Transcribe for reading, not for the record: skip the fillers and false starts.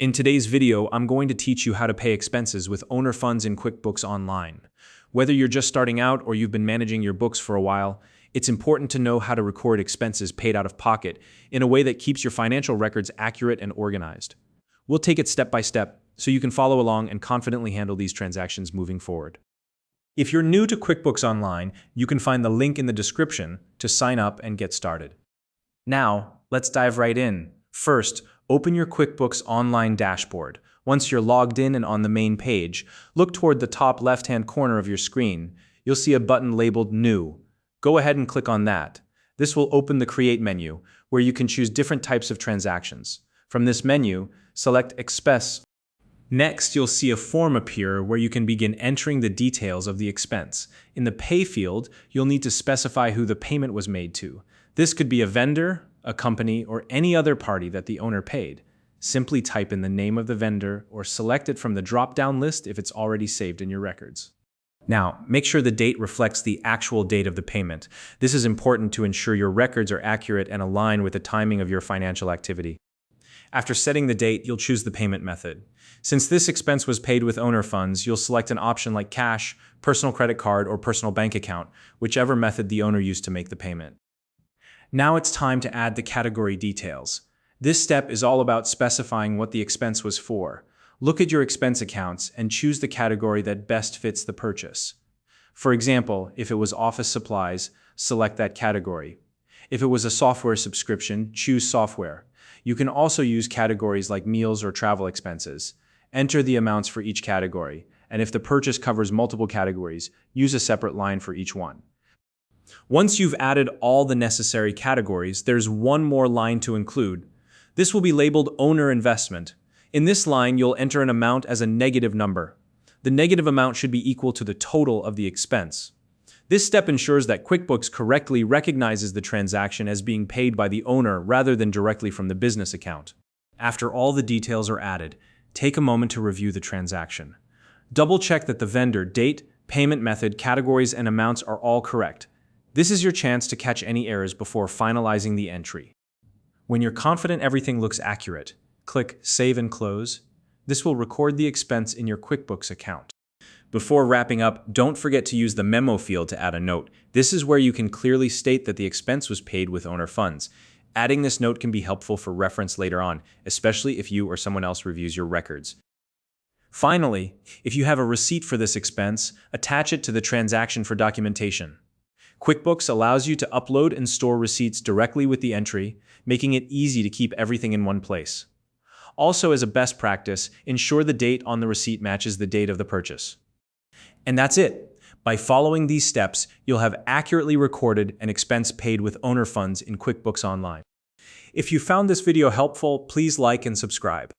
In today's video, I'm going to teach you how to pay expenses with owner funds in QuickBooks Online. Whether you're just starting out or you've been managing your books for a while, it's important to know how to record expenses paid out of pocket in a way that keeps your financial records accurate and organized. We'll take it step by step so you can follow along and confidently handle these transactions moving forward. If you're new to QuickBooks Online, you can find the link in the description to sign up and get started. Now, let's dive right in. First, open your QuickBooks Online dashboard. Once you're logged in and on the main page, look toward the top left-hand corner of your screen. You'll see a button labeled New. Go ahead and click on that. This will open the Create menu, where you can choose different types of transactions. From this menu, select Expense. Next, you'll see a form appear where you can begin entering the details of the expense. In the Pay field, you'll need to specify who the payment was made to. This could be a vendor, a company, or any other party that the owner paid. Simply type in the name of the vendor or select it from the drop-down list if it's already saved in your records. Now, make sure the date reflects the actual date of the payment. This is important to ensure your records are accurate and align with the timing of your financial activity. After setting the date, you'll choose the payment method. Since this expense was paid with owner funds, you'll select an option like cash, personal credit card, or personal bank account, whichever method the owner used to make the payment. Now it's time to add the category details. This step is all about specifying what the expense was for. Look at your expense accounts and choose the category that best fits the purchase. For example, if it was office supplies, select that category. If it was a software subscription, choose software. You can also use categories like meals or travel expenses. Enter the amounts for each category, and if the purchase covers multiple categories, use a separate line for each one. Once you've added all the necessary categories, there's one more line to include. This will be labeled Owner Investment. In this line, you'll enter an amount as a negative number. The negative amount should be equal to the total of the expense. This step ensures that QuickBooks correctly recognizes the transaction as being paid by the owner rather than directly from the business account. After all the details are added, take a moment to review the transaction. Double-check that the vendor, date, payment method, categories, and amounts are all correct. This is your chance to catch any errors before finalizing the entry. When you're confident everything looks accurate, click Save and Close. This will record the expense in your QuickBooks account. Before wrapping up, don't forget to use the Memo field to add a note. This is where you can clearly state that the expense was paid with owner funds. Adding this note can be helpful for reference later on, especially if you or someone else reviews your records. Finally, if you have a receipt for this expense, attach it to the transaction for documentation. QuickBooks allows you to upload and store receipts directly with the entry, making it easy to keep everything in one place. Also, as a best practice, ensure the date on the receipt matches the date of the purchase. And that's it. By following these steps, you'll have accurately recorded an expense paid with owner funds in QuickBooks Online. If you found this video helpful, please like and subscribe.